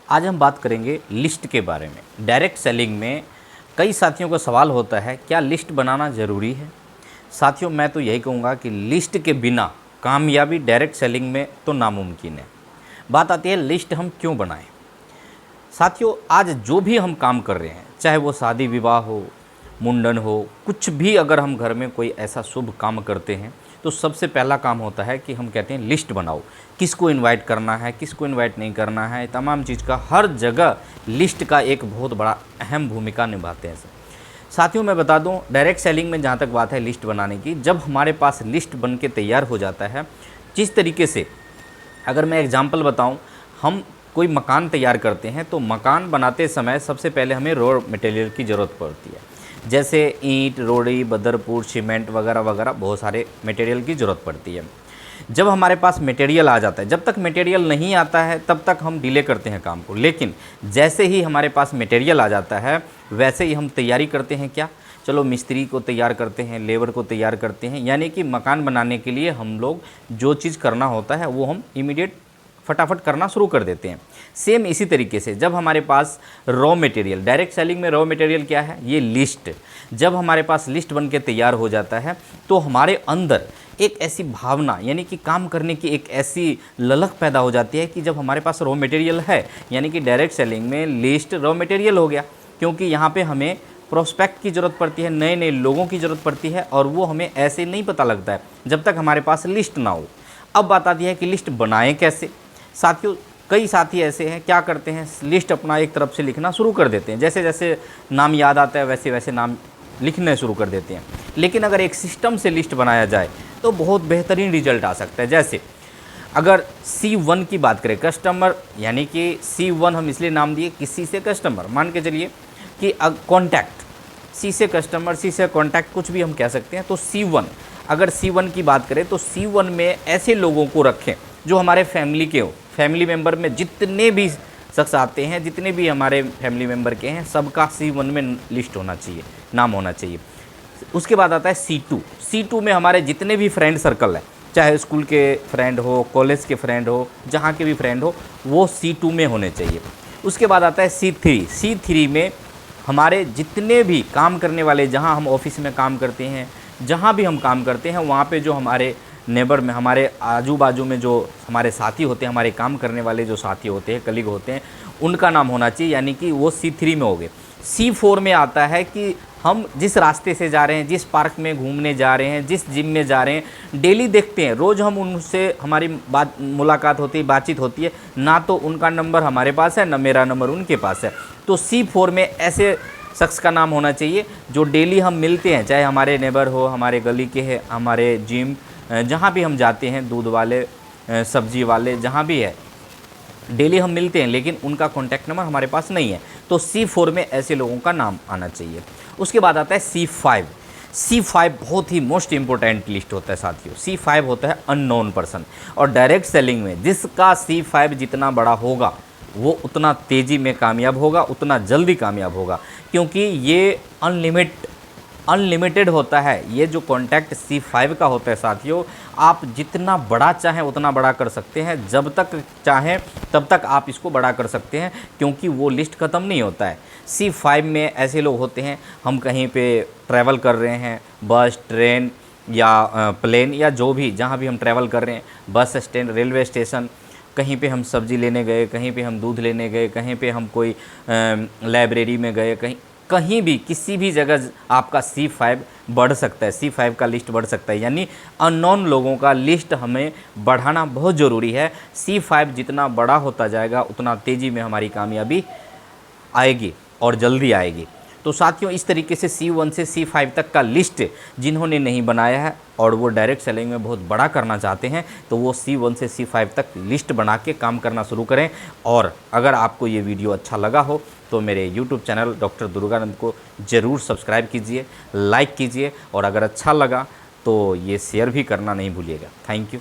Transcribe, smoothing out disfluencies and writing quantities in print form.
आज हम बात करेंगे लिस्ट के बारे में। डायरेक्ट सेलिंग में कई साथियों का सवाल होता है, क्या लिस्ट बनाना ज़रूरी है? साथियों, मैं तो यही कहूँगा कि लिस्ट के बिना कामयाबी डायरेक्ट सेलिंग में तो नामुमकिन है। बात आती है लिस्ट हम क्यों बनाएं। साथियों, आज जो भी हम काम कर रहे हैं, चाहे वो शादी विवाह हो, मुंडन हो, कुछ भी अगर हम घर में कोई ऐसा शुभ काम करते हैं तो सबसे पहला काम होता है कि हम कहते हैं लिस्ट बनाओ। किसको इनवाइट करना है, किसको इनवाइट नहीं करना है, तमाम चीज़ का हर जगह लिस्ट का एक बहुत बड़ा अहम भूमिका निभाते हैं। साथियों, मैं बता दूं, डायरेक्ट सेलिंग में जहाँ तक बात है लिस्ट बनाने की, जब हमारे पास लिस्ट बन के तैयार हो जाता है, जिस तरीके से अगर मैं एग्जांपल बताऊं, हम कोई मकान तैयार करते हैं तो मकान बनाते समय सबसे पहले हमें रॉ मटेरियल की ज़रूरत पड़ती है। जैसे ईंट, रोड़ी, बदरपुर, सीमेंट वगैरह वगैरह बहुत सारे मटेरियल की ज़रूरत पड़ती है। जब हमारे पास मटेरियल आ जाता है, जब तक मटेरियल नहीं आता है तब तक हम डिले करते हैं काम को, लेकिन जैसे ही हमारे पास मटेरियल आ जाता है वैसे ही हम तैयारी करते हैं। क्या, चलो मिस्त्री को तैयार करते हैं, लेबर को तैयार करते हैं, यानी कि मकान बनाने के लिए हम लोग जो चीज़ करना होता है वो हम इमीडिएट फटाफट करना शुरू कर देते हैं। सेम इसी तरीके से जब हमारे पास रॉ मटेरियल, डायरेक्ट सेलिंग में रॉ मटेरियल क्या है, ये लिस्ट, जब हमारे पास लिस्ट बन के तैयार हो जाता है तो हमारे अंदर एक ऐसी भावना, यानी कि काम करने की एक ऐसी ललक पैदा हो जाती है कि जब हमारे पास रॉ मटेरियल है, यानी कि डायरेक्ट सेलिंग में लिस्ट रॉ मटेरियल हो गया, क्योंकि यहाँ पे हमें प्रोस्पेक्ट की ज़रूरत पड़ती है, नए नए लोगों की ज़रूरत पड़ती है, और वो हमें ऐसे नहीं पता लगता है जब तक हमारे पास लिस्ट ना हो। अब बात आती है कि लिस्ट बनाएं कैसे। साथियों, कई साथी ऐसे हैं, क्या करते हैं, लिस्ट अपना एक तरफ से लिखना शुरू कर देते हैं, जैसे जैसे नाम याद आता है वैसे वैसे नाम लिखने शुरू कर देते हैं। लेकिन अगर एक सिस्टम से लिस्ट बनाया जाए तो बहुत बेहतरीन रिजल्ट आ सकता है। जैसे अगर C1 की बात करें, कस्टमर, यानी कि C1 हम इसलिए नाम दिए कि C से कस्टमर, मान के चलिए कि कॉन्टैक्ट, C से कस्टमर, C से कॉन्टैक्ट, कुछ भी हम कह सकते हैं। तो C1, अगर C1 की बात करें तो C1 में ऐसे लोगों को रखें जो हमारे फैमिली के हो। फैमिली मेम्बर में जितने भी शख्स आते हैं, जितने भी हमारे फैमिली मेम्बर के हैं, सबका C1 में लिस्ट होना चाहिए, नाम होना चाहिए। उसके बाद आता है C2। C2 में हमारे जितने भी फ्रेंड सर्कल है, चाहे स्कूल के फ्रेंड हो, कॉलेज के फ्रेंड हो, जहाँ के भी फ्रेंड हो, वो C2 में होने चाहिए। उसके बाद आता है C3। C3 में हमारे जितने भी काम करने वाले, जहाँ हम ऑफिस में काम करते हैं, जहाँ भी हम काम करते हैं, वहाँ पे जो हमारे नेबर में, हमारे आजू बाजू में जो हमारे साथी होते हैं, हमारे काम करने वाले जो साथी होते हैं, कलीग होते हैं, उनका नाम होना चाहिए, यानी कि वो C3 में हो गए। C4 में आता है कि हम जिस रास्ते से जा रहे हैं, जिस पार्क में घूमने जा रहे हैं, जिस जिम में जा रहे हैं, डेली देखते हैं, रोज़ हम उनसे हमारी मुलाकात होती है, बातचीत होती है, ना तो उनका नंबर हमारे पास है, ना मेरा नंबर उनके पास है। तो C4 में ऐसे शख्स का नाम होना चाहिए जो डेली हम मिलते हैं, चाहे हमारे नेबर हो, हमारे गली के हैं, हमारे जिम, जहाँ भी हम जाते हैं, दूध वाले, सब्जी वाले, जहाँ भी है, डेली हम मिलते हैं, लेकिन उनका कॉन्टैक्ट नंबर हमारे पास नहीं है। तो C4 में ऐसे लोगों का नाम आना चाहिए। उसके बाद आता है C5। C5 बहुत ही मोस्ट इंपॉर्टेंट लिस्ट होता है साथियों। C5 होता है अननोन पर्सन, और डायरेक्ट सेलिंग में जिसका C5 जितना बड़ा होगा वो उतना तेज़ी में कामयाब होगा, उतना जल्दी कामयाब होगा, क्योंकि ये अनलिमिटेड होता है। ये जो कॉन्टैक्ट C5 का होता है साथियों, आप जितना बड़ा चाहें उतना बड़ा कर सकते हैं, जब तक चाहें तब तक आप इसको बड़ा कर सकते हैं, क्योंकि वो लिस्ट ख़त्म नहीं होता है। C5 में ऐसे लोग होते हैं, हम कहीं पे ट्रैवल कर रहे हैं, बस, ट्रेन या प्लेन या जो भी, जहाँ भी हम ट्रैवल कर रहे हैं, बस स्टैंड, रेलवे स्टेशन, कहीं पे हम सब्ज़ी लेने गए, कहीं पे हम दूध लेने गए, कहीं पे हम कोई लाइब्रेरी में गए, कहीं भी किसी भी जगह आपका C5 बढ़ सकता है, C5 का लिस्ट बढ़ सकता है। यानी अननोन लोगों का लिस्ट हमें बढ़ाना बहुत ज़रूरी है। C5 जितना बड़ा होता जाएगा उतना तेज़ी में हमारी कामयाबी आएगी और जल्दी आएगी। तो साथियों, इस तरीके से C1 से C5 तक का लिस्ट जिन्होंने नहीं बनाया है और वो डायरेक्ट सेलिंग में बहुत बड़ा करना चाहते हैं, तो वो C1 से C5 तक लिस्ट बना के काम करना शुरू करें। और अगर आपको ये वीडियो अच्छा लगा हो तो मेरे YouTube चैनल डॉक्टर दुर्गानंद को ज़रूर सब्सक्राइब कीजिए, लाइक कीजिए, और अगर अच्छा लगा तो ये शेयर भी करना नहीं भूलिएगा। Thank you.